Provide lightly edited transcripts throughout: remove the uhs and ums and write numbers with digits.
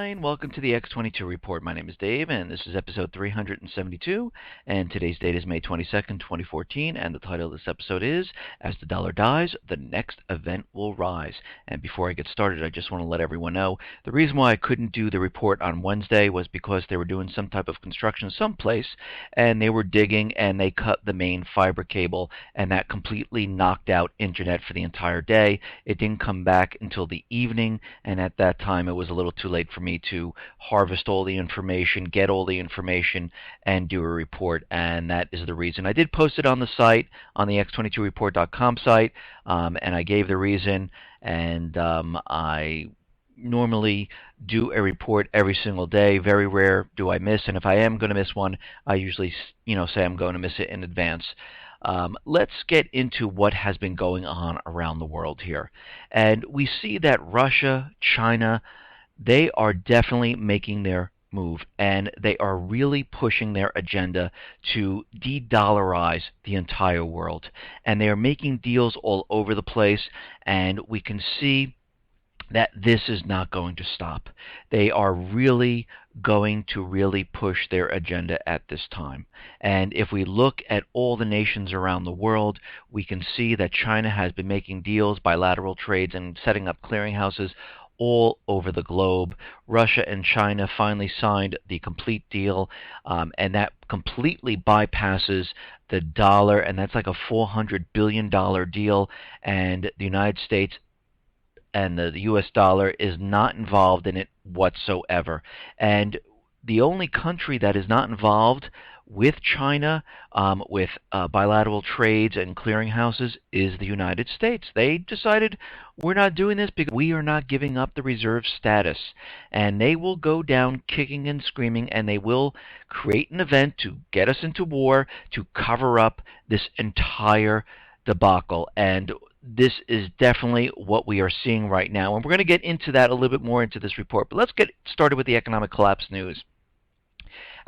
Fine. Welcome to the X22 Report. My name is Dave, and this is episode 372, and today's date is May 22nd, 2014, and the title of this episode is, As the Dollar Dies, the Next Event Will Rise. And before I get started, I just want to let everyone know, the reason why I couldn't do the report on Wednesday was because they were doing some type of construction someplace, and they were digging, and they cut the main fiber cable, and that completely knocked out internet for the entire day. It didn't come back until the evening, and at that time it was a little too late for me to harvest all the information, get all the information, and do a report, and that is the reason. I did post it on the site, on the x22report.com site, and I gave the reason, and I normally do a report every single day. Very rare do I miss, and if I am going to miss one, I usually say I'm going to miss it in advance. Let's get into what has been going on around the world here. And we see that Russia, China, they are definitely making their move, and they are really pushing their agenda to de-dollarize the entire world. And they are making deals all over the place, and we can see that this is not going to stop. They are really going to push their agenda at this time. And if we look at all the nations around the world, we can see that China has been making deals, bilateral trades, and setting up clearinghouses all over the globe. Russia and China finally signed the complete deal, and that completely bypasses the dollar, and that's like a $400 billion deal, and the United States and the US dollar is not involved in it whatsoever. And the only country that is not involved with China, with bilateral trades and clearinghouses, is the United States. They decided, we're not doing this because we are not giving up the reserve status. And they will go down kicking and screaming, and they will create an event to get us into war, to cover up this entire debacle. And this is definitely what we are seeing right now. And we're going to get into that a little bit more into this report. But let's get started with the economic collapse news.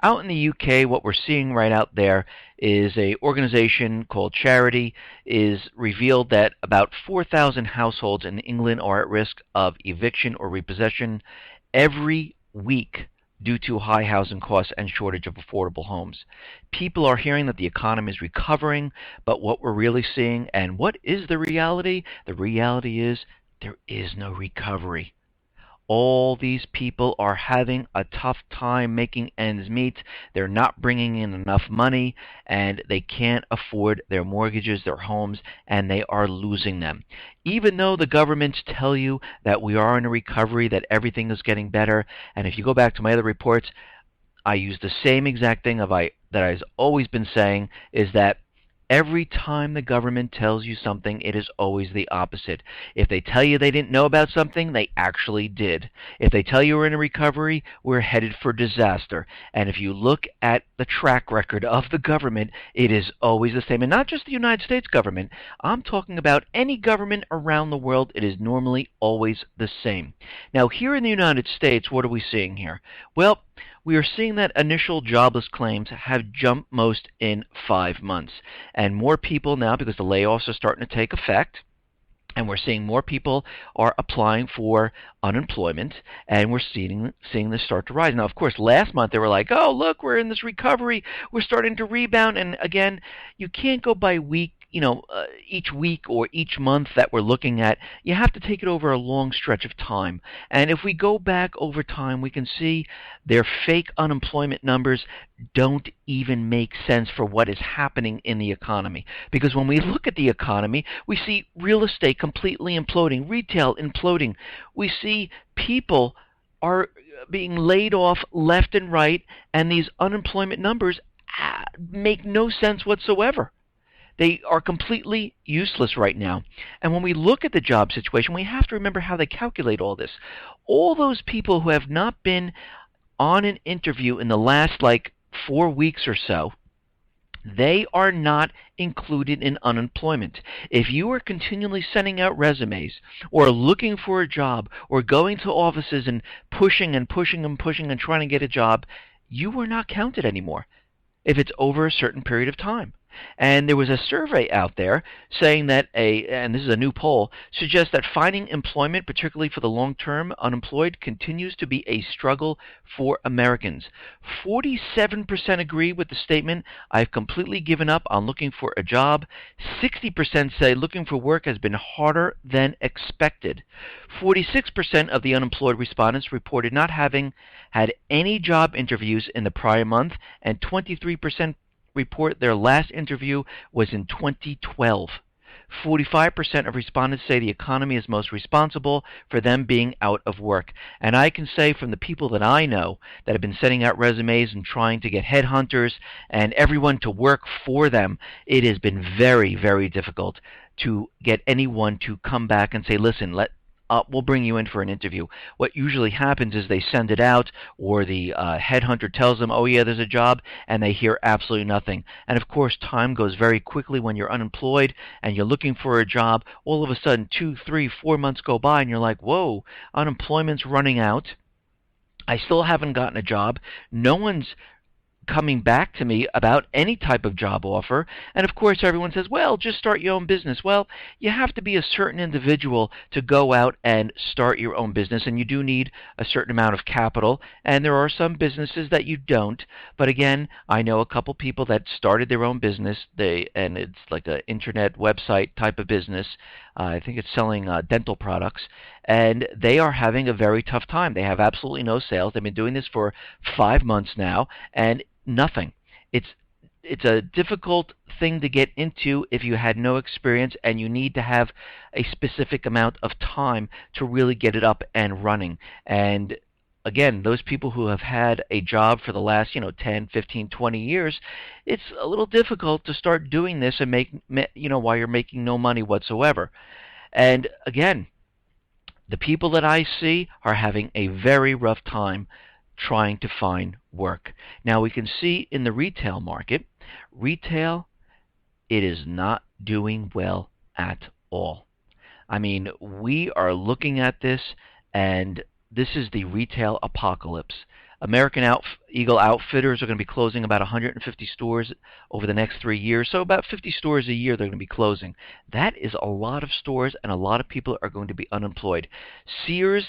Out in the UK, what we're seeing right out there is an organization called Charity is revealed that about 4,000 households in England are at risk of eviction or repossession every week due to high housing costs and shortage of affordable homes. People are hearing that the economy is recovering, but what we're really seeing, and what is the reality? The reality is there is no recovery. All these people are having a tough time making ends meet. They're not bringing in enough money, and they can't afford their mortgages, their homes, and they are losing them. Even though the governments tell you that we are in a recovery, that everything is getting better, and if you go back to my other reports, I use the same exact thing that I've always been saying, is that every time the government tells you something, it is always the opposite. If they tell you they didn't know about something, they actually did. If they tell you we're in a recovery, we're headed for disaster. And if you look at the track record of the government, it is always the same. And not just the United States government. I'm talking about any government around the world. It is normally always the same. Now, here in the United States, what are we seeing here? Well, we are seeing that initial jobless claims have jumped most in 5 months. And more people now, because the layoffs are starting to take effect, and we're seeing more people are applying for unemployment, and we're seeing this start to rise. Now, of course, last month they were like, oh, look, we're in this recovery. We're starting to rebound. And again, you can't go by each week or each month that we're looking at. You have to take it over a long stretch of time. And if we go back over time, we can see their fake unemployment numbers don't even make sense for what is happening in the economy. Because when we look at the economy, we see real estate completely imploding, retail imploding. We see people are being laid off left and right, and these unemployment numbers make no sense whatsoever. They are completely useless right now. And when we look at the job situation, we have to remember how they calculate all this. All those people who have not been on an interview in the last 4 weeks or so, they are not included in unemployment. If you are continually sending out resumes or looking for a job or going to offices and pushing and trying to get a job, you are not counted anymore if it's over a certain period of time. And there was a survey out there saying that and this is a new poll, suggests that finding employment, particularly for the long-term unemployed, continues to be a struggle for Americans. 47% agree with the statement, "I've completely given up on looking for a job." 60% say looking for work has been harder than expected. 46% of the unemployed respondents reported not having had any job interviews in the prior month, and 23% report their last interview was in 2012. 45% of respondents say the economy is most responsible for them being out of work. And I can say from the people that I know that have been sending out resumes and trying to get headhunters and everyone to work for them, it has been very, very difficult to get anyone to come back and say, listen, we'll bring you in for an interview. What usually happens is they send it out, or the headhunter tells them, oh yeah, there's a job, and they hear absolutely nothing. And of course, time goes very quickly when you're unemployed and you're looking for a job. All of a sudden, 2, 3, 4 months go by and you're like, whoa, unemployment's running out. I still haven't gotten a job. No one's coming back to me about any type of job offer. And of course everyone says, well, just start your own business. Well, you have to be a certain individual to go out and start your own business, and you do need a certain amount of capital, and there are some businesses that you don't. But again, I know a couple people that started their own business, and it's like an internet website type of business. I think it's selling dental products, and they are having a very tough time. They have absolutely no sales. They've been doing this for 5 months now, and nothing. It's a difficult thing to get into if you had no experience, and you need to have a specific amount of time to really get it up and running. And again, those people who have had a job for the last 10, 15, 20 years, it's a little difficult to start doing this and while you're making no money whatsoever. And again, the people that I see are having a very rough time trying to find work. Now we can see in the retail market, it is not doing well at all. I mean, we are looking at this, and this is the retail apocalypse. American Eagle Outfitters are going to be closing about 150 stores over the next 3 years, so about 50 stores a year they're going to be closing. That is a lot of stores, and a lot of people are going to be unemployed. Sears,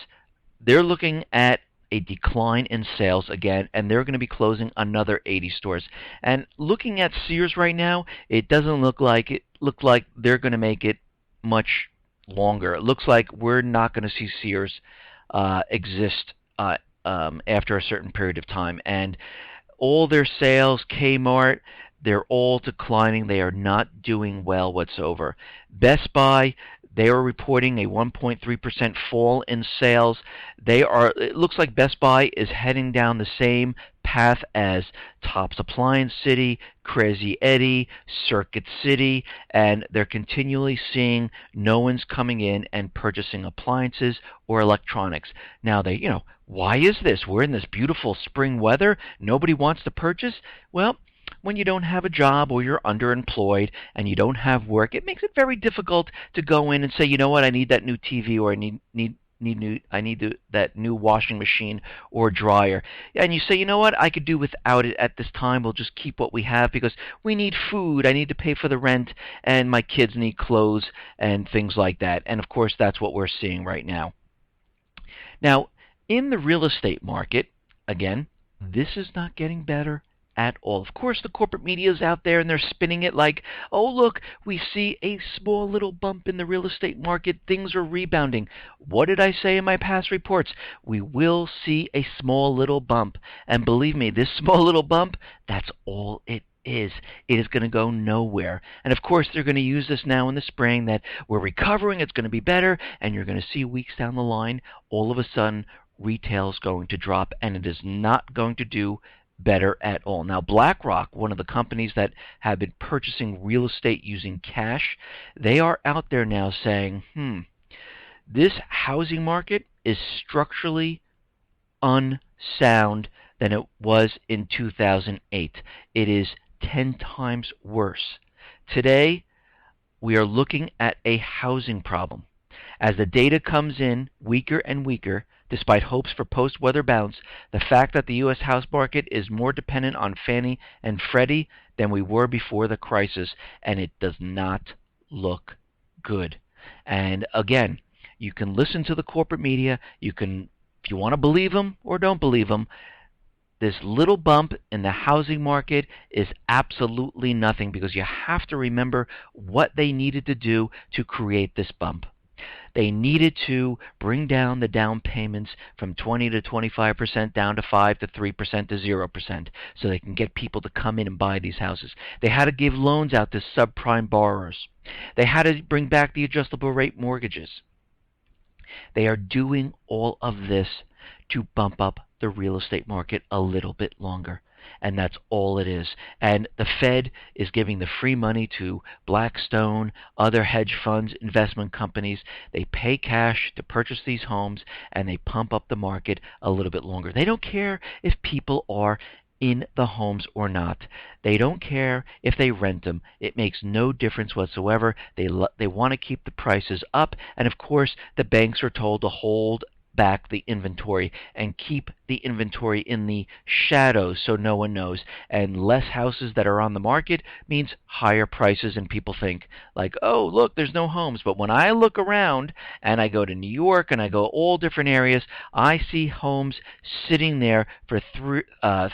they're looking at a decline in sales again, and they're going to be closing another 80 stores. And looking at Sears right now, it doesn't look like they're going to make it much longer. It looks like we're not going to see Sears exist after a certain period of time. And all their sales, Kmart, they're all declining. They are not doing well whatsoever. Best Buy, they are reporting a 1.3% fall in sales. It looks like Best Buy is heading down the same path as Tops Appliance City, Crazy Eddie, Circuit City, and they're continually seeing no one's coming in and purchasing appliances or electronics. Now why is this? We're in this beautiful spring weather. Nobody wants to purchase? Well, when you don't have a job, or you're underemployed and you don't have work, it makes it very difficult to go in and say, you know what, I need that new TV, or I need that new washing machine or dryer. And you say, you know what, I could do without it at this time. We'll just keep what we have because we need food. I need to pay for the rent, and my kids need clothes and things like that. And of course, that's what we're seeing right now. Now, in the real estate market, again, this is not getting better at all. Of course, the corporate media is out there and they're spinning it like, oh, look, we see a small little bump in the real estate market. Things are rebounding. What did I say in my past reports? We will see a small little bump. And believe me, this small little bump, that's all it is. It is going to go nowhere. And of course, they're going to use this now in the spring that we're recovering, it's going to be better, and you're going to see weeks down the line, all of a sudden, retail is going to drop, and it is not going to do better at all. Now, Blackrock, one of the companies that have been purchasing real estate using cash, they are out there now saying, this housing market is structurally unsound than it was in 2008. It is 10 times worse. Today, we are looking at a housing problem. As the data comes in weaker and weaker, despite hopes for post-weather bounce, the fact that the U.S. house market is more dependent on Fannie and Freddie than we were before the crisis, and it does not look good. And again, you can listen to the corporate media. You can, if you want to believe them or don't believe them, this little bump in the housing market is absolutely nothing, because you have to remember what they needed to do to create this bump. They needed to bring down the down payments from 20 to 25% down to 5 to 3% to 0%, so they can get people to come in and buy these houses. They had to give loans out to subprime borrowers. They had to bring back the adjustable rate mortgages. They are doing all of this to bump up the real estate market a little bit longer. And that's all it is. And the Fed is giving the free money to Blackstone, other hedge funds, investment companies. They pay cash to purchase these homes, and they pump up the market a little bit longer. They don't care if people are in the homes or not. They don't care if they rent them. It makes no difference whatsoever. They want to keep the prices up, and of course the banks are told to hold back the inventory and keep the inventory in the shadows so no one knows. And less houses that are on the market means higher prices, and people think like, oh, look, there's no homes. But when I look around and I go to New York and I go all different areas, I see homes sitting there for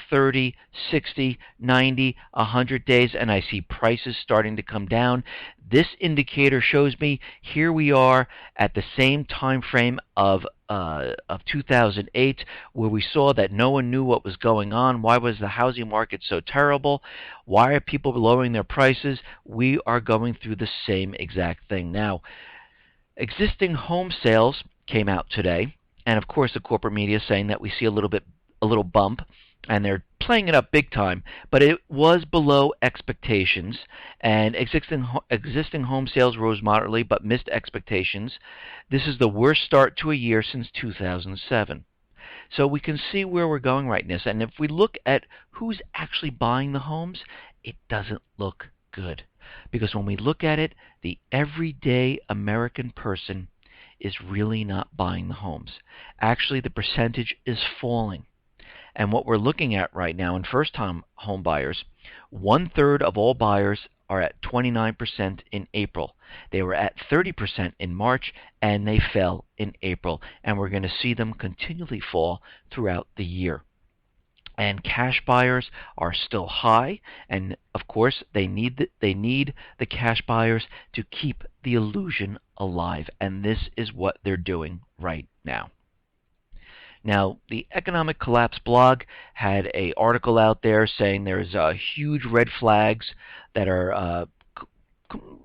30, 60, 90, 100 days, and I see prices starting to come down. This indicator shows me here we are at the same time frame of 2008, where we saw that no one knew what was going on. Why was the housing market so terrible? Why are people lowering their prices? We are going through the same exact thing now. Existing home sales came out today, and of course the corporate media is saying that we see a little bump, and they're playing it up big time, but it was below expectations, and existing home sales rose moderately but missed expectations. This is the worst start to a year since 2007. So we can see where we're going right now. And if we look at who's actually buying the homes, it doesn't look good. Because when we look at it, the everyday American person is really not buying the homes. Actually, the percentage is falling. And what we're looking at right now in first-time home buyers, 1/3 of all buyers are at 29% in April. They were at 30% in March, and they fell in April. And we're going to see them continually fall throughout the year. And cash buyers are still high, and of course they need the cash buyers to keep the illusion alive. And this is what they're doing right now. Now, the Economic Collapse blog had an article out there saying there's huge red flags that are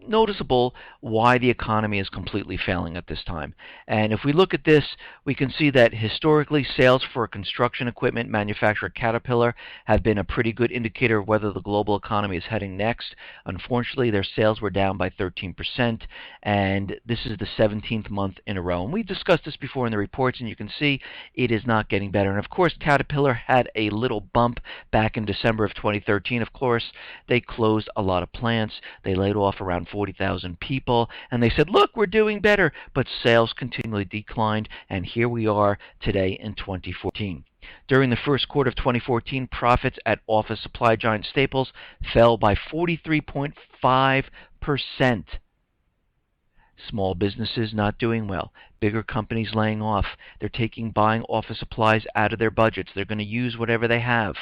noticeable why the economy is completely failing at this time. And if we look at this, we can see that historically sales for construction equipment manufacturer Caterpillar have been a pretty good indicator of whether the global economy is heading next. Unfortunately, their sales were down by 13%, and this is the 17th month in a row. And we discussed this before in the reports, and you can see it is not getting better. And of course, Caterpillar had a little bump back in December of 2013. Of course, they closed a lot of plants. They laid off around 40,000 people, and they said, look, we're doing better, but sales continually declined, and here we are today in 2014. During the first quarter of 2014, profits at office supply giant Staples fell by 43.5%. Small businesses not doing well. Bigger companies laying off. They're buying office supplies out of their budgets. They're going to use whatever they have.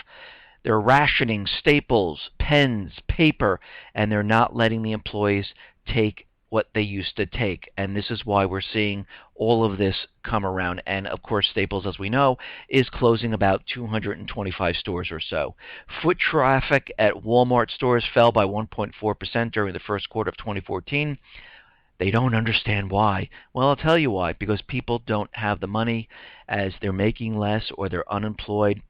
They're rationing staples, pens, paper, and they're not letting the employees take what they used to take. And this is why we're seeing all of this come around. And of course, Staples, as we know, is closing about 225 stores or so. Foot traffic at Walmart stores fell by 1.4% during the first quarter of 2014. They don't understand why. Well, I'll tell you why. Because people don't have the money, as they're making less or they're unemployed.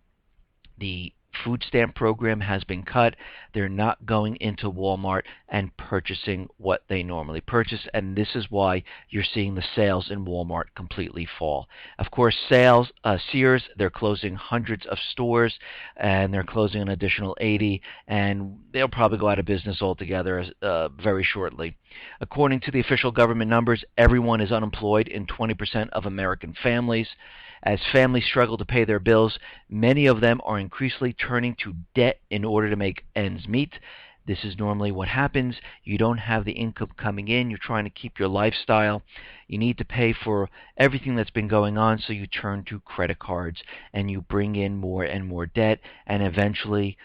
The food stamp program has been cut. They're not going into Walmart and purchasing what they normally purchase, and this is why you're seeing the sales in Walmart completely fall. Of course, Sears, they're closing hundreds of stores, and they're closing an additional 80, and they'll probably go out of business altogether very shortly. According to the official government numbers, everyone is unemployed in 20% of American families. As families struggle to pay their bills, many of them are increasingly turning to debt in order to make ends meet. This is normally what happens. You don't have the income coming in. You're trying to keep your lifestyle. You need to pay for everything that's been going on, so you turn to credit cards and you bring in more and more debt, and eventually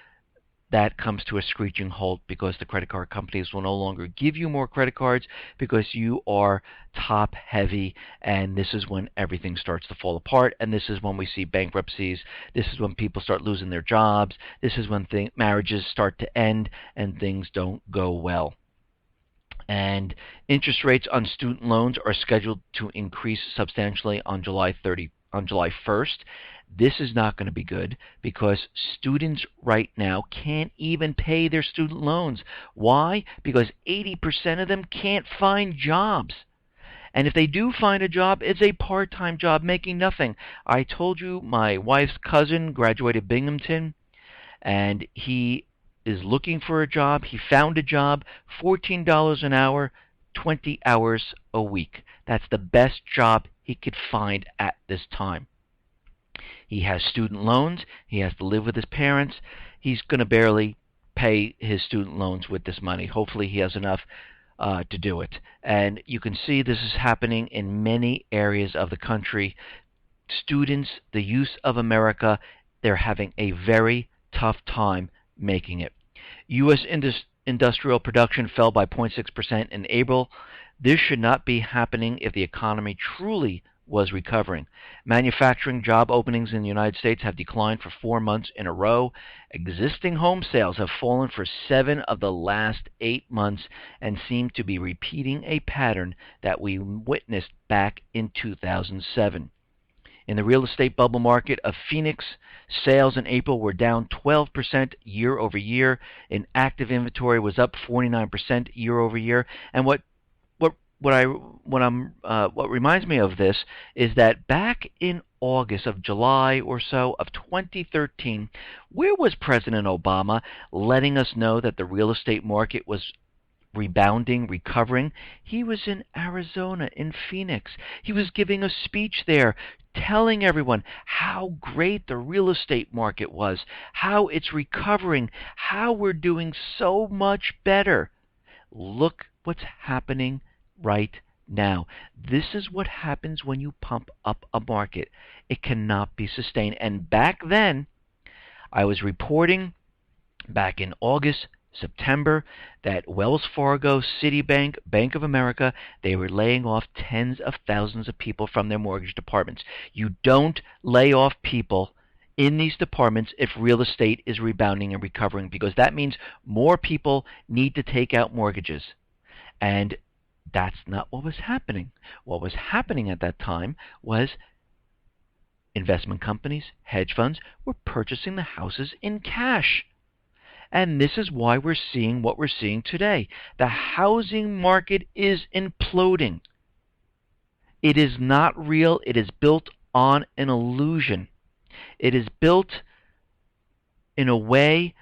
that comes to a screeching halt because the credit card companies will no longer give you more credit cards because you are top heavy, and this is when everything starts to fall apart, and this is when we see bankruptcies. This is when people start losing their jobs. This is when marriages start to end and things don't go well. And interest rates on student loans are scheduled to increase substantially on July 1st. This is not going to be good because students right now can't even pay their student loans. Why? Because 80% of them can't find jobs. And if they do find a job, it's a part-time job making nothing. I told you my wife's cousin graduated Binghamton, and he is looking for a job. He found a job, $14 an hour, 20 hours a week. That's the best job he could find at this time. He has student loans. He has to live with his parents. He's going to barely pay his student loans with this money. Hopefully he has enough to do it. And you can see this is happening in many areas of the country. Students, the youth of America, they're having a very tough time making it. U.S. industrial production fell by 0.6% in April. This should not be happening if the economy truly was recovering. Manufacturing job openings in the United States have declined for 4 months in a row. Existing home sales have fallen for 7 of the last 8 months and seem to be repeating a pattern that we witnessed back in 2007. In the real estate bubble market of Phoenix, sales in April were down 12% year over year, and active inventory was up 49% year over year. And what reminds me of this is that back in August of July or so of 2013, where was President Obama letting us know that the real estate market was rebounding, recovering? He was in Arizona, in Phoenix. He was giving a speech there telling everyone how great the real estate market was, how it's recovering, how we're doing so much better. Look what's happening right now. This is what happens when you pump up a market. It cannot be sustained. And back then, I was reporting back in August, September, that Wells Fargo, Citibank, Bank of America, they were laying off tens of thousands of people from their mortgage departments. You don't lay off people in these departments if real estate is rebounding and recovering, because that means more people need to take out mortgages. And that's not what was happening. What was happening at that time was investment companies, hedge funds, were purchasing the houses in cash. And this is why we're seeing what we're seeing today. The housing market is imploding. It is not real. It is built on an illusion. It is built in a way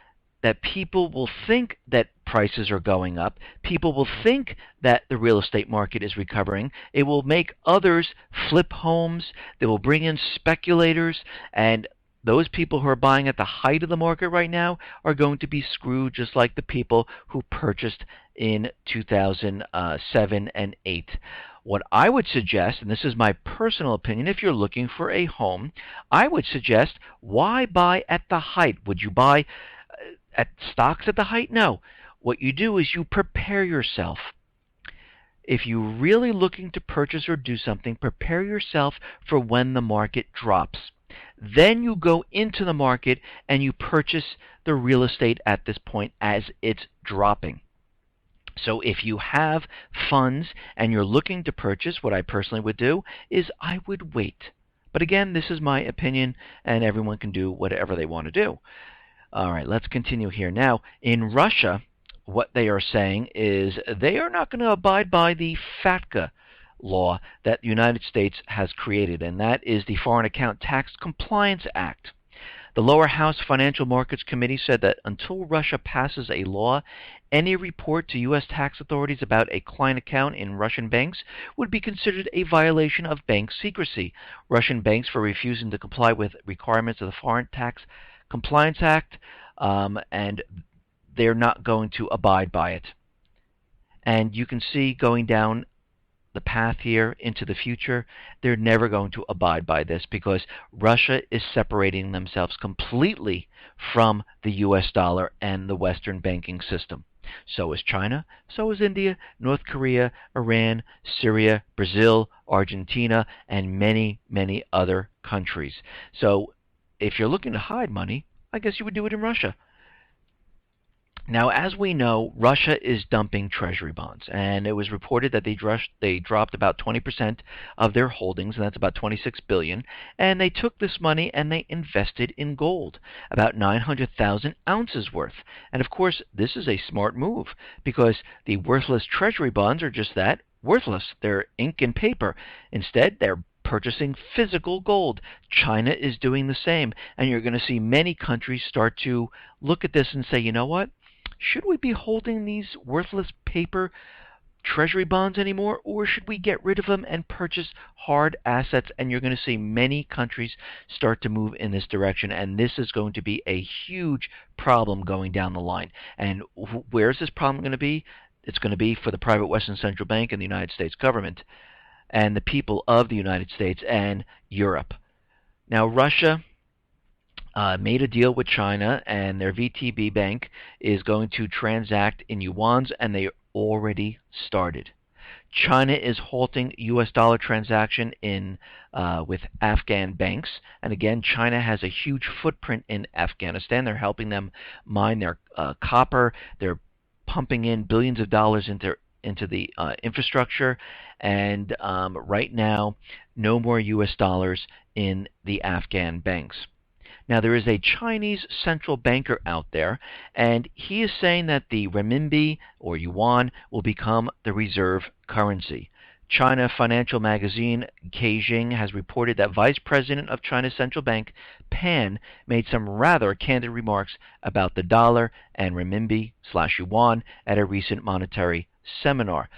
that people will think that prices are going up. People will think that the real estate market is recovering. It will make others flip homes. They will bring in speculators, and those people who are buying at the height of the market right now are going to be screwed, just like the people who purchased in 2007 and 8. What I would suggest, and this is my personal opinion, if you're looking for a home, I would suggest, why buy at the height? Would you buy at stocks at the height? No. What you do is you prepare yourself. If you're really looking to purchase or do something, prepare yourself for when the market drops. Then you go into the market and you purchase the real estate at this point as it's dropping. So if you have funds and you're looking to purchase, what I personally would do is I would wait. But again, this is my opinion, and everyone can do whatever they want to do. All right, let's continue here. Now, in Russia, what they are saying is they are not going to abide by the FATCA law that the United States has created, and that is the Foreign Account Tax Compliance Act. The lower house Financial Markets Committee said that until Russia passes a law, any report to U.S. tax authorities about a client account in Russian banks would be considered a violation of bank secrecy. Russian banks for refusing to comply with requirements of the Foreign Tax Compliance Act, and they're not going to abide by it. And you can see going down the path here into the future, they're never going to abide by this because Russia is separating themselves completely from the US dollar and the Western banking system. So is China, so is India, North Korea, Iran, Syria, Brazil, Argentina, and many, many other countries. So if you're looking to hide money, I guess you would do it in Russia. Now, as we know, Russia is dumping treasury bonds, and it was reported that they dropped about 20% of their holdings, and that's about 26 billion, and they took this money and they invested in gold, about 900,000 ounces worth. And of course, this is a smart move because the worthless treasury bonds are just that, worthless. They're ink and paper. Instead, they're purchasing physical gold. China is doing the same, and you're going to see many countries start to look at this and say, you know what? Should we be holding these worthless paper treasury bonds anymore, or should we get rid of them and purchase hard assets? And you're going to see many countries start to move in this direction, and this is going to be a huge problem going down the line. And where is this problem going to be? It's going to be for the private Western Central Bank and the United States government and the people of the United States and Europe. Now, Russia made a deal with China, and their VTB bank is going to transact in yuans, and they already started. China is halting U.S. dollar transaction with Afghan banks, and again, China has a huge footprint in Afghanistan. They're helping them mine their copper. They're pumping in billions of dollars into the infrastructure, and right now, no more U.S. dollars in the Afghan banks. Now, there is a Chinese central banker out there, and he is saying that the renminbi, or yuan, will become the reserve currency. China Financial Magazine Beijing has reported that Vice President of China's central bank, Pan, made some rather candid remarks about the dollar and renminbi/yuan at a recent monetary seminar.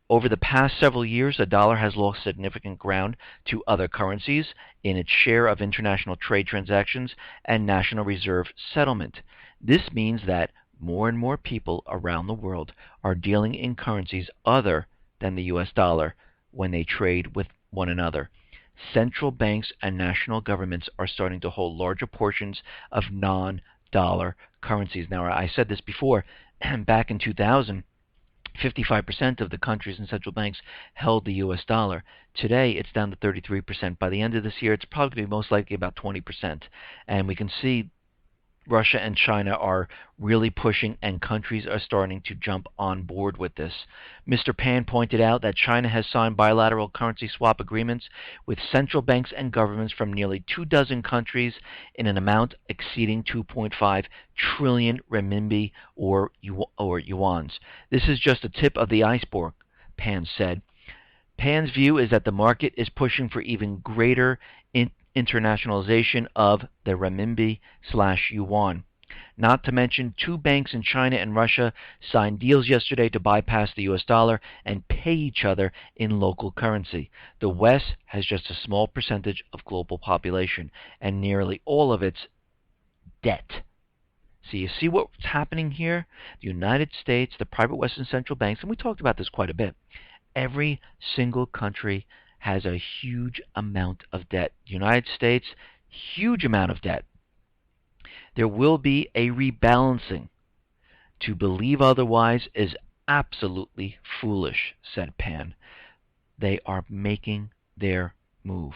Over the past several years, the dollar has lost significant ground to other currencies in its share of international trade transactions and national reserve settlement. This means that more and more people around the world are dealing in currencies other than the US dollar when they trade with one another. Central banks and national governments are starting to hold larger portions of non-dollar currencies. Now, I said this before, back in 2000, 55% of the countries and central banks held the U.S. dollar. Today, it's down to 33%. By the end of this year, it's probably going to be most likely about 20%. And we can see Russia and China are really pushing, and countries are starting to jump on board with this. Mr. Pan pointed out that China has signed bilateral currency swap agreements with central banks and governments from nearly 24 countries in an amount exceeding 2.5 trillion renminbi or yuans. This is just the tip of the iceberg, Pan said. Pan's view is that the market is pushing for even greater internationalization of the renminbi/yuan. Not to mention, two banks in China and Russia signed deals yesterday to bypass the US dollar and pay each other in local currency. The West has just a small percentage of global population and nearly all of its debt. So you see what's happening here? The United States, the private Western central banks, and we talked about this quite a bit, every single country has a huge amount of debt. The United States, huge amount of debt. There will be a rebalancing. To believe otherwise is absolutely foolish, said Pan. They are making their move.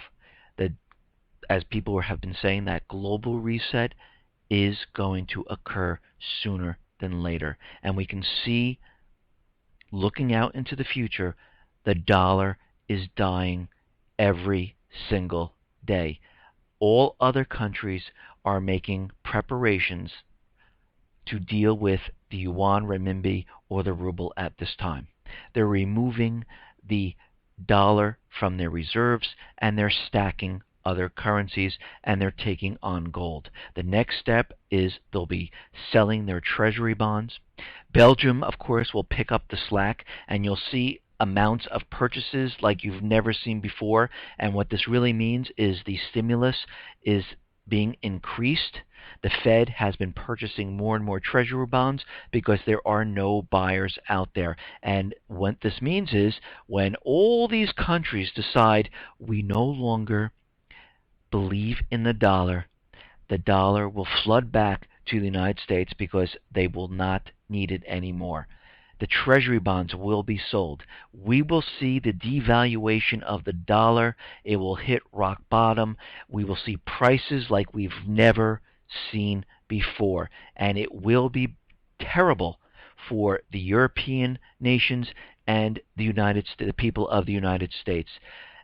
As people have been saying, that global reset is going to occur sooner than later. And we can see, looking out into the future, the dollar is dying every single day. All other countries are making preparations to deal with the yuan, renminbi, or the ruble at this time. They're removing the dollar from their reserves, and they're stacking other currencies, and they're taking on gold. The next step is they'll be selling their treasury bonds. Belgium, of course, will pick up the slack, and you'll see amounts of purchases like you've never seen before. And what this really means is the stimulus is being increased. The Fed has been purchasing more and more treasury bonds because there are no buyers out there. And what this means is when all these countries decide we no longer believe in the dollar will flood back to the United States because they will not need it anymore. The treasury bonds will be sold. We will see the devaluation of the dollar. It will hit rock bottom. We will see prices like we've never seen before. And it will be terrible for the European nations and the people of the United States.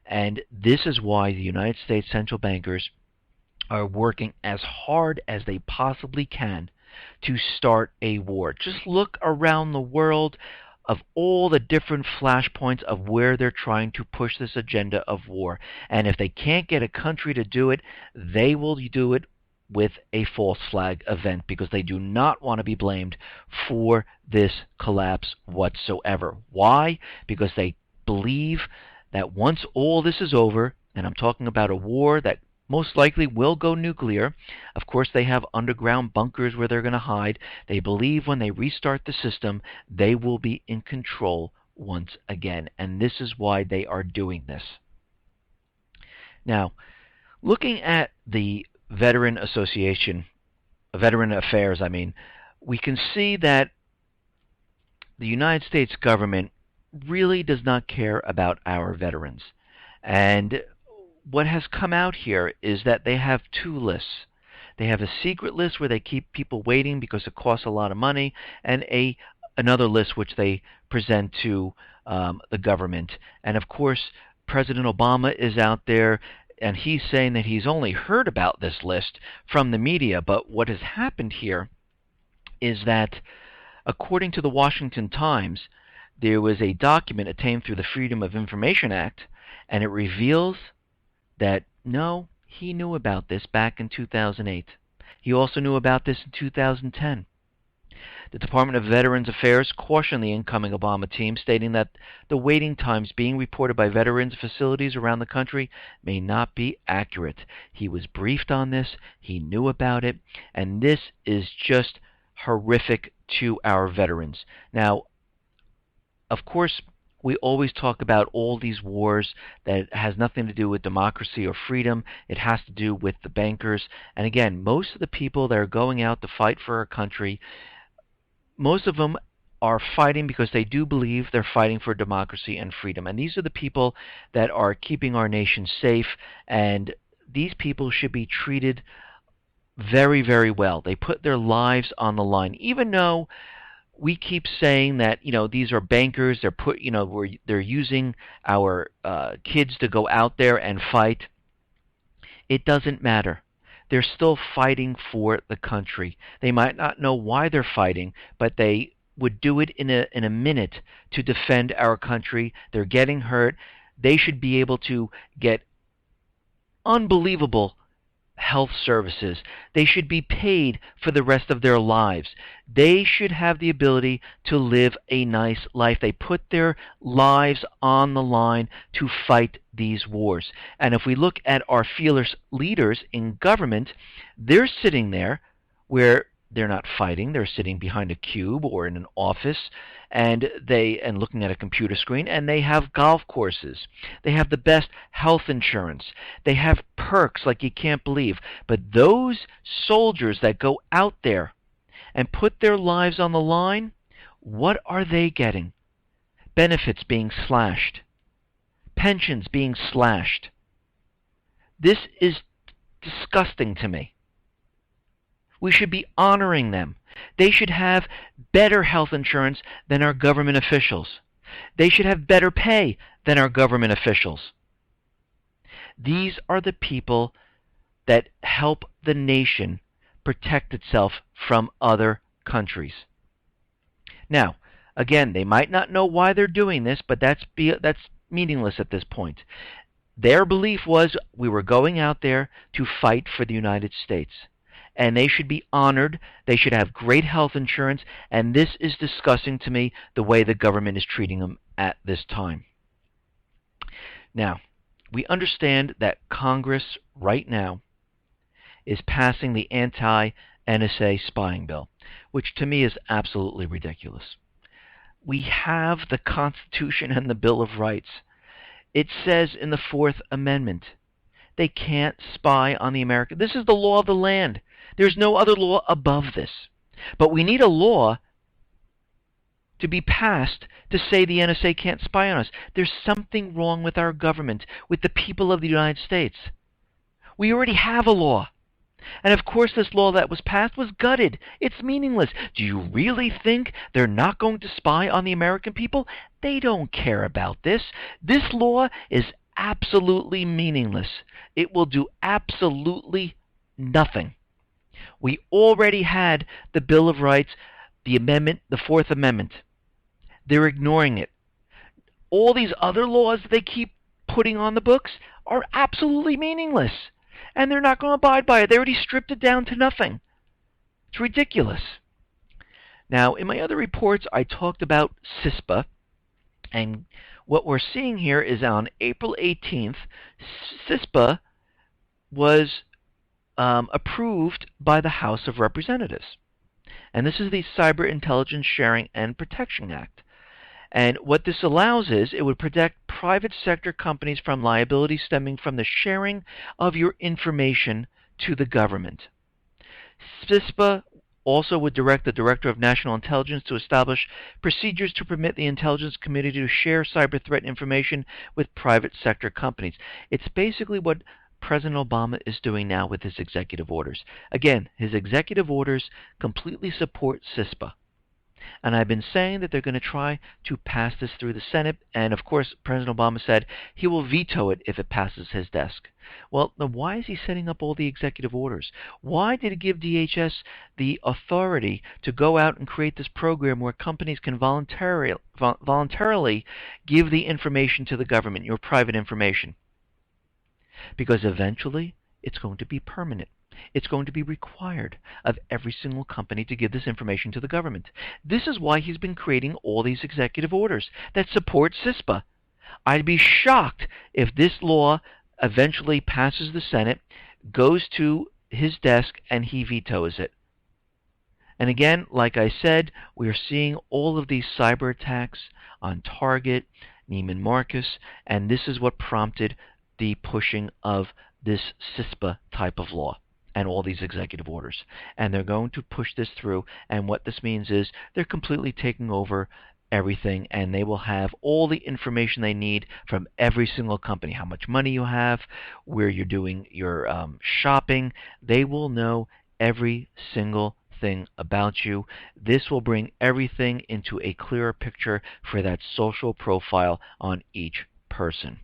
And this is why the United States central bankers are working as hard as they possibly can to start a war. Just look around the world of all the different flashpoints of where they're trying to push this agenda of war. And if they can't get a country to do it, they will do it with a false flag event because they do not want to be blamed for this collapse whatsoever. Why? Because they believe that once all this is over, and I'm talking about a war that most likely will go nuclear. Of course, they have underground bunkers where they're going to hide. They believe when they restart the system, they will be in control once again. And this is why they are doing this. Now, looking at the Veteran Association, Veteran Affairs, we can see that the United States government really does not care about our veterans. And what has come out here is that they have two lists. They have a secret list where they keep people waiting because it costs a lot of money, and another list which they present to the government. And of course, President Obama is out there, and he's saying that he's only heard about this list from the media. But what has happened here is that, according to the Washington Times, there was a document obtained through the Freedom of Information Act, and it reveals that no, he knew about this back in 2008. He also knew about this in 2010. The Department of Veterans Affairs cautioned the incoming Obama team, stating that the waiting times being reported by veterans facilities around the country may not be accurate. He was briefed on this, he knew about it, and this is just horrific to our veterans. Now, of course, we always talk about all these wars that has nothing to do with democracy or freedom. It has to do with the bankers. And again, most of the people that are going out to fight for our country, most of them are fighting because they do believe they're fighting for democracy and freedom. And these are the people that are keeping our nation safe. And these people should be treated very, very well. They put their lives on the line, even though we keep saying that these are bankers. They're using our kids to go out there and fight. It doesn't matter. They're still fighting for the country. They might not know why they're fighting, but they would do it in a minute to defend our country. They're getting hurt. They should be able to get unbelievable health services. They should be paid for the rest of their lives. They should have the ability to live a nice life. They put their lives on the line to fight these wars. And if we look at our fearless leaders in government, they're sitting there where they're not fighting. They're sitting behind a cube or in an office and looking at a computer screen, and they have golf courses. They have the best health insurance. They have perks like you can't believe. But those soldiers that go out there and put their lives on the line, what are they getting? Benefits being slashed. Pensions being slashed. This is disgusting to me. We should be honoring them. They should have better health insurance than our government officials. They should have better pay than our government officials. These are the people that help the nation protect itself from other countries. Now, again, they might not know why they're doing this, but that's meaningless at this point. Their belief was we were going out there to fight for the United States. And they should be honored. They should have great health insurance. And this is disgusting to me, the way the government is treating them at this time. Now, we understand that Congress right now is passing the anti-NSA spying bill, which to me is absolutely ridiculous. We have the Constitution and the Bill of Rights. It says in the Fourth Amendment, they can't spy on the American. This is the law of the land. There's no other law above this. But we need a law to be passed to say the NSA can't spy on us. There's something wrong with our government, with the people of the United States. We already have a law. And of course this law that was passed was gutted. It's meaningless. Do you really think they're not going to spy on the American people? They don't care about this. This law is absolutely meaningless. It will do absolutely nothing. We already had the Bill of Rights, the amendment, the Fourth Amendment. They're ignoring it. All these other laws that they keep putting on the books are absolutely meaningless. And they're not going to abide by it. They already stripped it down to nothing. It's ridiculous. Now, in my other reports, I talked about CISPA. And what we're seeing here is on April 18th, CISPA was approved by the House of Representatives. And this is the Cyber Intelligence Sharing and Protection Act. And what this allows is it would protect private sector companies from liability stemming from the sharing of your information to the government. CISPA also would direct the Director of National Intelligence to establish procedures to permit the Intelligence Committee to share cyber threat information with private sector companies. It's basically what President Obama is doing now with his executive orders. Again, his executive orders completely support CISPA. And I've been saying that they're going to try to pass this through the Senate. And of course, President Obama said he will veto it if it passes his desk. Well, then why is he setting up all the executive orders? Why did he give DHS the authority to go out and create this program where companies can voluntarily give the information to the government, your private information? Because eventually it's going to be permanent. It's going to be required of every single company to give this information to the government. This is why he's been creating all these executive orders that support CISPA. I'd be shocked if this law eventually passes the Senate, goes to his desk, and he vetoes it. And again, like I said, we are seeing all of these cyber attacks on Target, Neiman Marcus, and this is what prompted the pushing of this CISPA type of law and all these executive orders. And they're going to push this through, and what this means is they're completely taking over everything, and they will have all the information they need from every single company, how much money you have, where you're doing your shopping. They will know every single thing about you. This will bring everything into a clearer picture for that social profile on each person.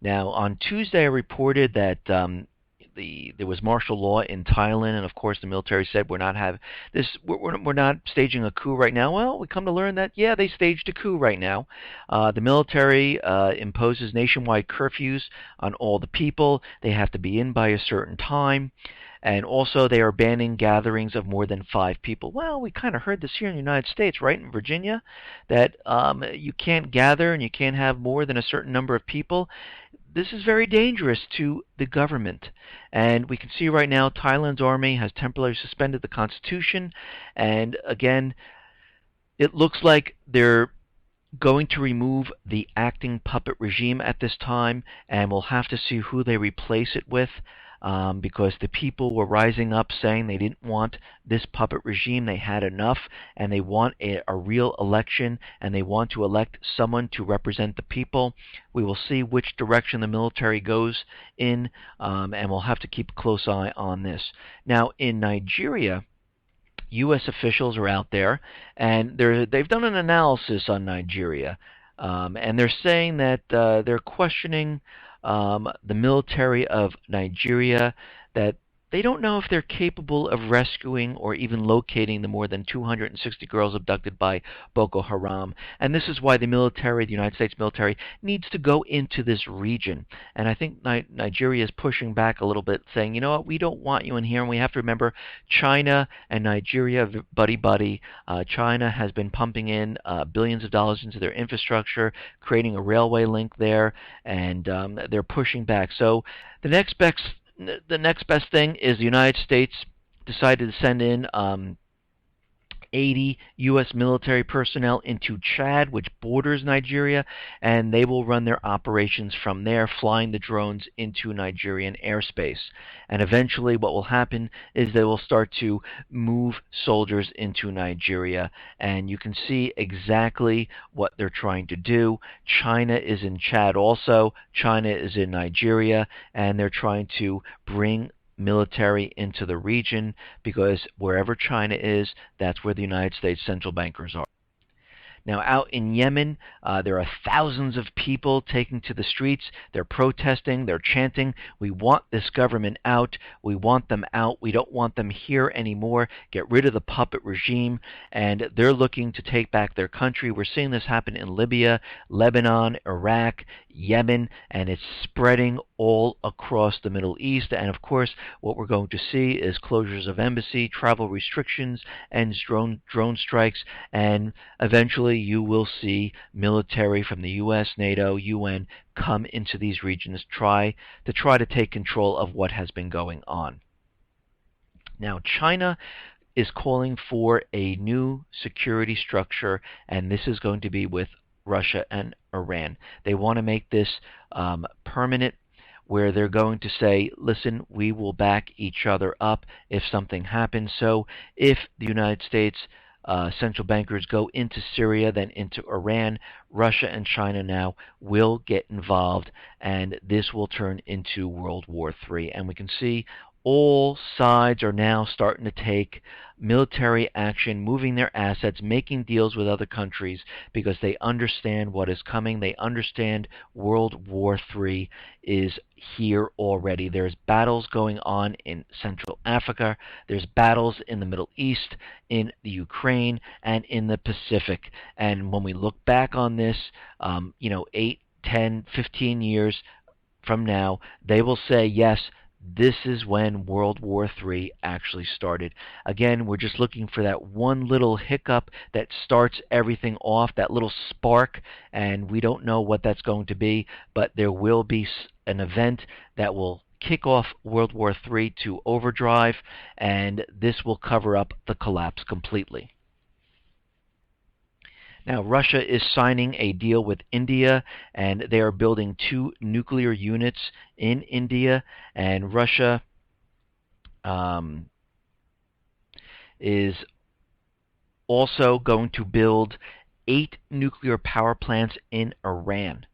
Now, on Tuesday, I reported that there was martial law in Thailand, and of course, the military said we're not staging a coup right now. Well, we come to learn that yeah, they staged a coup right now. The military imposes nationwide curfews on all the people. They have to be in by a certain time. And also, they are banning gatherings of more than 5 people. Well, we kind of heard this here in the United States, right, in Virginia, that you can't gather and you can't have more than a certain number of people. This is very dangerous to the government. And we can see right now Thailand's army has temporarily suspended the constitution. And again, it looks like they're going to remove the acting puppet regime at this time, and we'll have to see who they replace it with. Because the people were rising up saying they didn't want this puppet regime. They had enough, and they want a real election, and they want to elect someone to represent the people. We will see which direction the military goes in, and we'll have to keep a close eye on this. Now, in Nigeria, U.S. officials are out there, and they've done an analysis on Nigeria, and they're saying that they're questioning the military of Nigeria, that they don't know if they're capable of rescuing or even locating the more than 260 girls abducted by Boko Haram. And this is why the military, the United States military, needs to go into this region. And I think Nigeria is pushing back a little bit, saying, you know what, we don't want you in here. And we have to remember China and Nigeria, buddy-buddy. China has been pumping in billions of dollars into their infrastructure, creating a railway link there, and they're pushing back. So the next best thing is the United States decided to send in 80 U.S. military personnel into Chad, which borders Nigeria, and they will run their operations from there, flying the drones into Nigerian airspace. And eventually what will happen is they will start to move soldiers into Nigeria, and you can see exactly what they're trying to do. China is in Chad also, China is in Nigeria, and they're trying to bring military into the region, because wherever China is, that's where the United States central bankers are. Now, out in Yemen, there are thousands of people taking to the streets. They're protesting. They're chanting, "We want this government out. We want them out. We don't want them here anymore. Get rid of the puppet regime." And they're looking to take back their country. We're seeing this happen in Libya, Lebanon, Iraq, Yemen, and it's spreading all across the Middle East. And of course, what we're going to see is closures of embassy, travel restrictions, and drone strikes, and eventually you will see military from the U.S., NATO, UN come into these regions to try to take control of what has been going on. Now, China is calling for a new security structure, and this is going to be with Russia and Iran. They want to make this permanent, where they're going to say, listen, we will back each other up if something happens. So if the United States central bankers go into Syria, then into Iran, Russia and China now will get involved, and this will turn into World War III. And we can see all sides are now starting to take military action, moving their assets, making deals with other countries, because they understand what is coming. They understand World War III is here already. There's battles going on in Central Africa. There's battles in the Middle East, in the Ukraine, and in the Pacific. And when we look back on this, 8, 10, 15 years from now, they will say, yes, this is when World War III actually started. Again, we're just looking for that one little hiccup that starts everything off, that little spark, and we don't know what that's going to be, but there will be an event that will kick off World War III to overdrive, and this will cover up the collapse completely. Now, Russia is signing a deal with India, and they are building 2 nuclear units in India, and Russia is also going to build 8 nuclear power plants in Iran.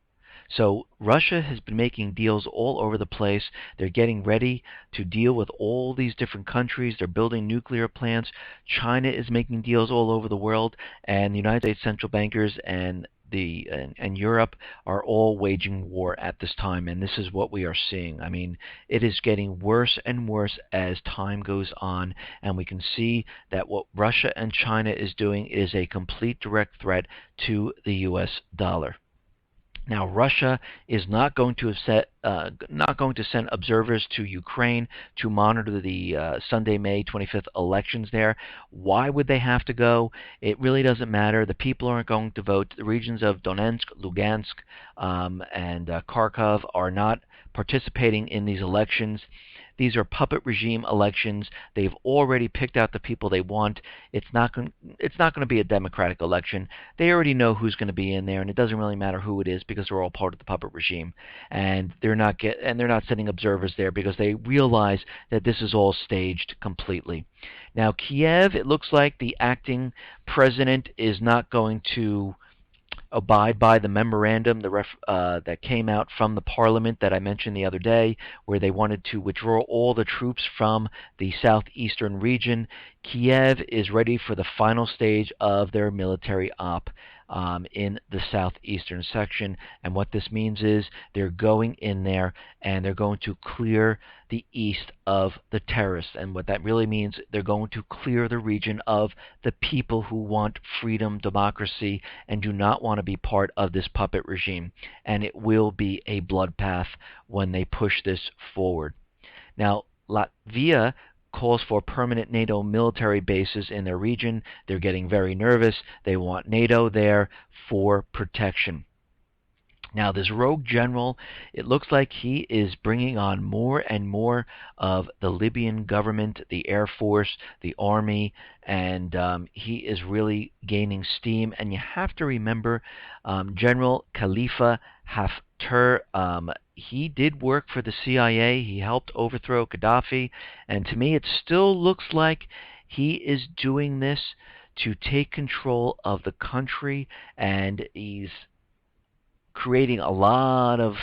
So Russia has been making deals all over the place. They're getting ready to deal with all these different countries. They're building nuclear plants. China is making deals all over the world, and the United States central bankers and Europe are all waging war at this time, and this is what we are seeing. I mean, it is getting worse and worse as time goes on, and we can see that what Russia and China is doing is a complete direct threat to the U.S. dollar. Now, Russia is not going to send observers to Ukraine to monitor the Sunday, May 25th elections there. Why would they have to go? It really doesn't matter. The people aren't going to vote. The regions of Donetsk, Lugansk, and Kharkov are not participating in these elections. These are puppet regime elections. They've already picked out the people they want. It's not going to be a democratic election. They already know who's going to be in there, and it doesn't really matter who it is, because they're all part of the puppet regime. And they're not sending observers there because they realize that this is all staged completely. Now, Kiev, it looks like the acting president is not going to abide by the memorandum that came out from the parliament that I mentioned the other day, where they wanted to withdraw all the troops from the southeastern region. Kiev is ready for the final stage of their military op. in the southeastern section. And what this means is they're going in there and they're going to clear the east of the terrorists. And what that really means, they're going to clear the region of the people who want freedom, democracy, and do not want to be part of this puppet regime. And it will be a bloodbath when they push this forward. Now, Latvia calls for permanent NATO military bases in their region. They're getting very nervous. They want NATO there for protection. Now, this rogue general, it looks like he is bringing on more and more of the Libyan government, the Air Force, the Army, and he is really gaining steam. And you have to remember General Khalifa Haftar, he did work for the CIA. He helped overthrow Gaddafi. And to me, it still looks like he is doing this to take control of the country, and he's creating a lot of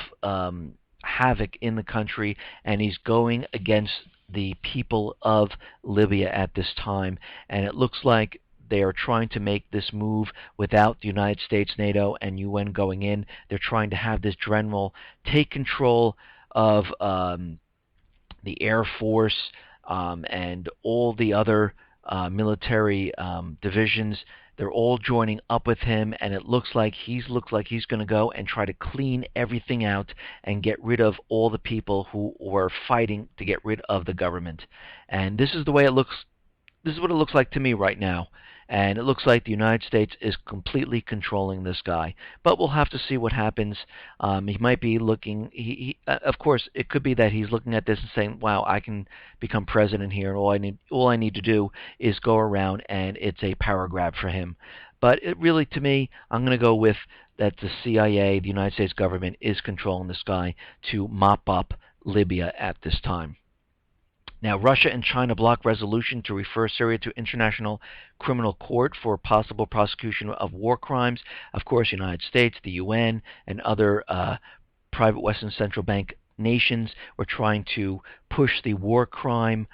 havoc in the country, and he's going against the people of Libya at this time. And it looks like they are trying to make this move without the United States, NATO, and UN going in. They're trying to have this general take control of the Air Force and all the other military divisions. They're all joining up with him, and it looks like he's going to go and try to clean everything out and get rid of all the people who were fighting to get rid of the government. And this is the way it looks. This is what it looks like to me right now. And it looks like the United States is completely controlling this guy. But we'll have to see what happens. He might be looking. Of course, it could be that he's looking at this and saying, "Wow, I can become president here, and all I need to do is go around, and it's a power grab for him." But it really, to me, I'm going to go with that the CIA, the United States government, is controlling this guy to mop up Libya at this time. Now, Russia and China block resolution to refer Syria to International Criminal Court for possible prosecution of war crimes. Of course, the United States, the UN, and other private Western central bank nations were trying to push the war crime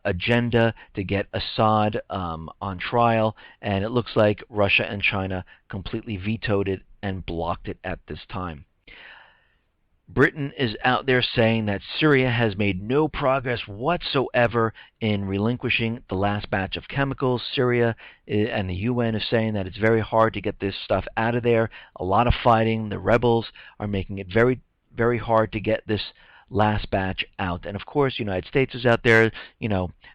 agenda to get Assad on trial, and it looks like Russia and China completely vetoed it and blocked it at this time. Britain is out there saying that Syria has made no progress whatsoever in relinquishing the last batch of chemicals. Syria and the UN is saying that it's very hard to get this stuff out of there. A lot of fighting. The rebels are making it very, very hard to get this last batch out. And of course, the United States is out there,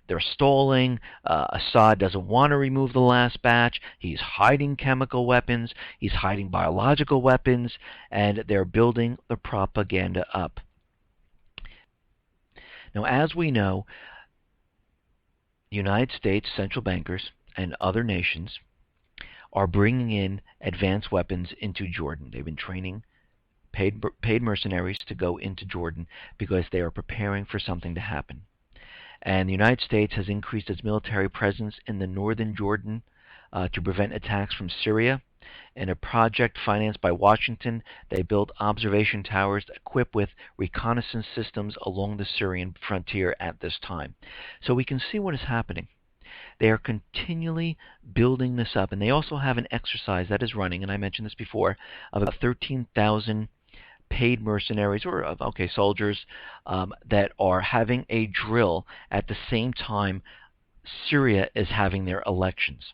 they're stalling. Assad doesn't want to remove the last batch. He's hiding chemical weapons. He's hiding biological weapons. And they're building the propaganda up. Now, as we know, the United States central bankers and other nations are bringing in advanced weapons into Jordan. They've been training paid mercenaries to go into Jordan because they are preparing for something to happen. And the United States has increased its military presence in the northern Jordan to prevent attacks from Syria. In a project financed by Washington, they built observation towers equipped with reconnaissance systems along the Syrian frontier at this time. So we can see what is happening. They are continually building this up, and they also have an exercise that is running, and I mentioned this before, of about 13,000 paid mercenaries or soldiers that are having a drill at the same time Syria is having their elections.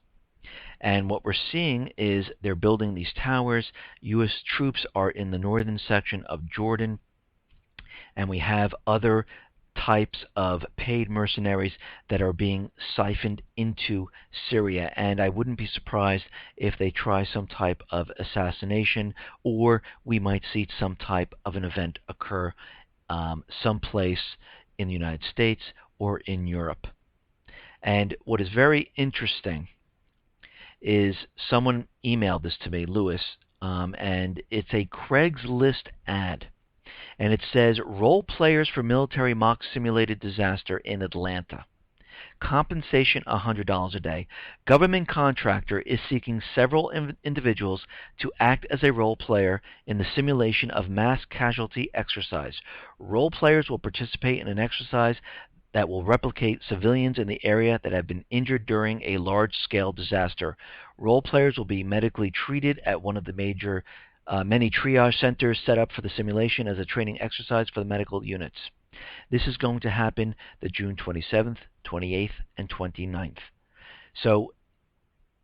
And what we're seeing is they're building these towers. U.S. troops are in the northern section of Jordan, and we have other types of paid mercenaries that are being siphoned into Syria. And I wouldn't be surprised if they try some type of assassination, or we might see some type of an event occur someplace in the United States or in Europe. And what is very interesting is someone emailed this to me, Lewis, and it's a Craigslist ad. And it says, role players for military mock simulated disaster in Atlanta. Compensation $100 a day. Government contractor is seeking several individuals to act as a role player in the simulation of mass casualty exercise. Role players will participate in an exercise that will replicate civilians in the area that have been injured during a large-scale disaster. Role players will be medically treated at one of the many triage centers set up for the simulation as a training exercise for the medical units. This is going to happen the June 27th, 28th, and 29th. So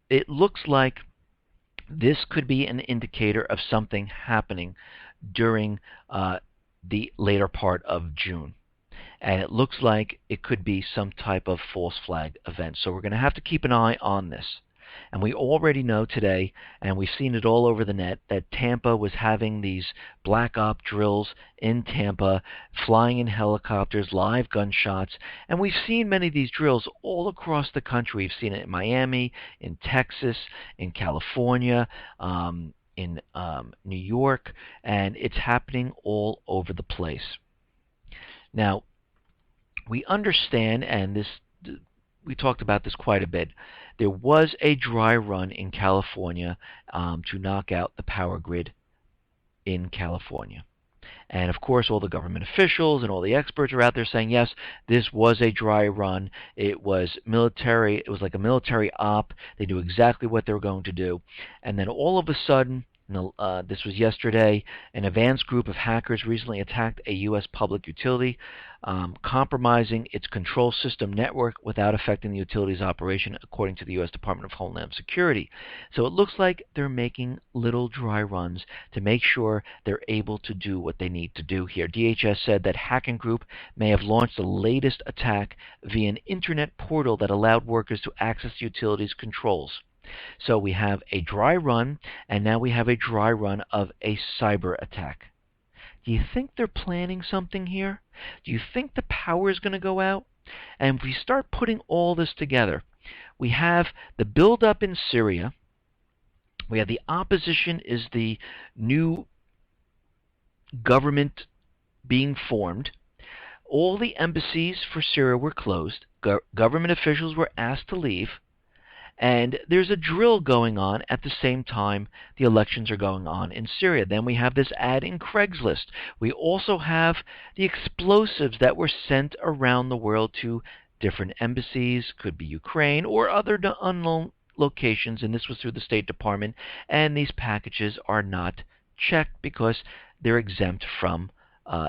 it looks like this could be an indicator of something happening during the later part of June. And it looks like it could be some type of false flag event. So we're going to have to keep an eye on this. And we already know today, and we've seen it all over the net, that Tampa was having these black op drills in Tampa, flying in helicopters, live gunshots. And we've seen many of these drills all across the country. We've seen it in Miami, in Texas, in California, in New York, and it's happening all over the place. Now, we understand, and we talked about this quite a bit, there was a dry run in California to knock out the power grid in California. And of course, all the government officials and all the experts are out there saying, yes, this was a dry run. It was military. It was like a military op. They knew exactly what they were going to do. And then all of a sudden, this was yesterday, an advanced group of hackers recently attacked a U.S. public utility, compromising its control system network without affecting the utility's operation, according to the U.S. Department of Homeland Security. So it looks like they're making little dry runs to make sure they're able to do what they need to do here. DHS said that hacking group may have launched the latest attack via an internet portal that allowed workers to access the utility's controls. So we have a dry run, and now we have a dry run of a cyber attack. Do you think they're planning something here? Do you think the power is going to go out? And if we start putting all this together, we have the buildup in Syria. We have the opposition is the new government being formed. All the embassies for Syria were closed. Government officials were asked to leave. And there's a drill going on at the same time the elections are going on in Syria. Then we have this ad in Craigslist. We also have the explosives that were sent around the world to different embassies, could be Ukraine or other unknown locations, and this was through the State Department, and these packages are not checked because they're exempt from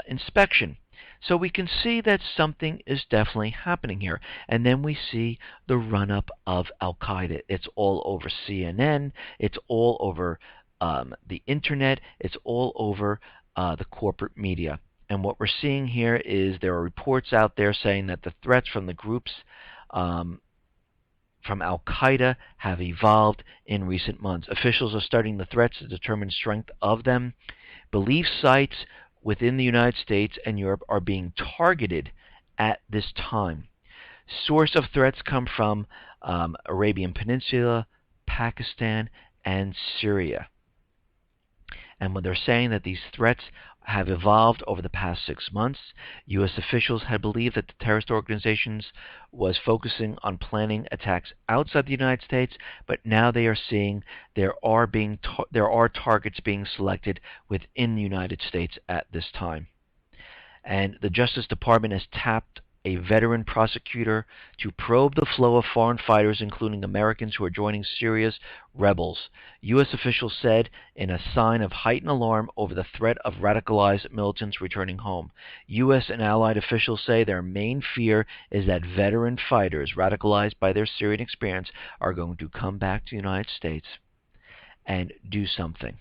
inspection. So we can see that something is definitely happening here. And then we see the run-up of al-Qaeda. It's all over CNN. It's all over the Internet. It's all over the corporate media. And what we're seeing here is there are reports out there saying that the threats from the groups from al-Qaeda have evolved in recent months. Officials are studying the threats to determine strength of them. Belief sites within the United States and Europe are being targeted at this time. Source of threats come from Arabian Peninsula, Pakistan, and Syria. And when they're saying that these threats have evolved over the past 6 months, U.S. officials had believed that the terrorist organizations was focusing on planning attacks outside the United States, but now they are seeing there are targets being selected within the United States at this time. And the Justice Department has tapped a veteran prosecutor to probe the flow of foreign fighters, including Americans who are joining Syria's rebels. U.S. officials said in a sign of heightened alarm over the threat of radicalized militants returning home. U.S. and allied officials say their main fear is that veteran fighters radicalized by their Syrian experience are going to come back to the United States and do something.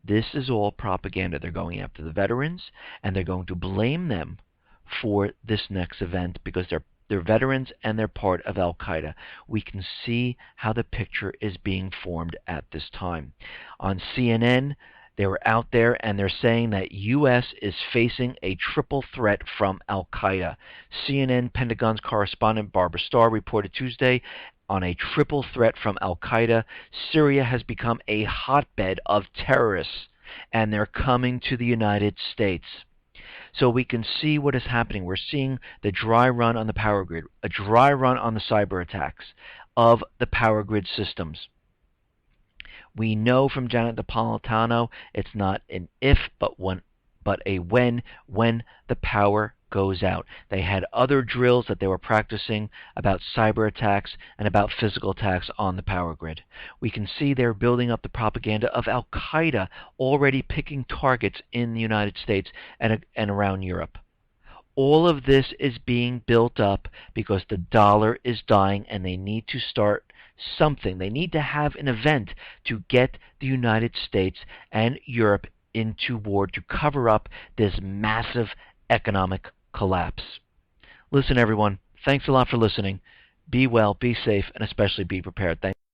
This is all propaganda. They're going after the veterans, and they're going to blame them for this next event because they're veterans and they're part of al-Qaeda. We can see how the picture is being formed at this time. On CNN, they were out there and they're saying that U.S. is facing a triple threat from al-Qaeda. CNN Pentagon's correspondent Barbara Starr reported Tuesday on a triple threat from al-Qaeda. Syria has become a hotbed of terrorists, and they're coming to the United States. So we can see what is happening. We're seeing the dry run on the power grid, a dry run on the cyber attacks of the power grid systems. We know from Janet Napolitano it's not an if, but a when the power goes out. They had other drills that they were practicing about cyber attacks and about physical attacks on the power grid. We can see they're building up the propaganda of al-Qaeda already picking targets in the United States and around Europe. All of this is being built up because the dollar is dying and they need to start something. They need to have an event to get the United States and Europe into war to cover up this massive economic collapse. Listen, everyone, thanks a lot for listening. Be well, be safe, and especially be prepared. Thanks.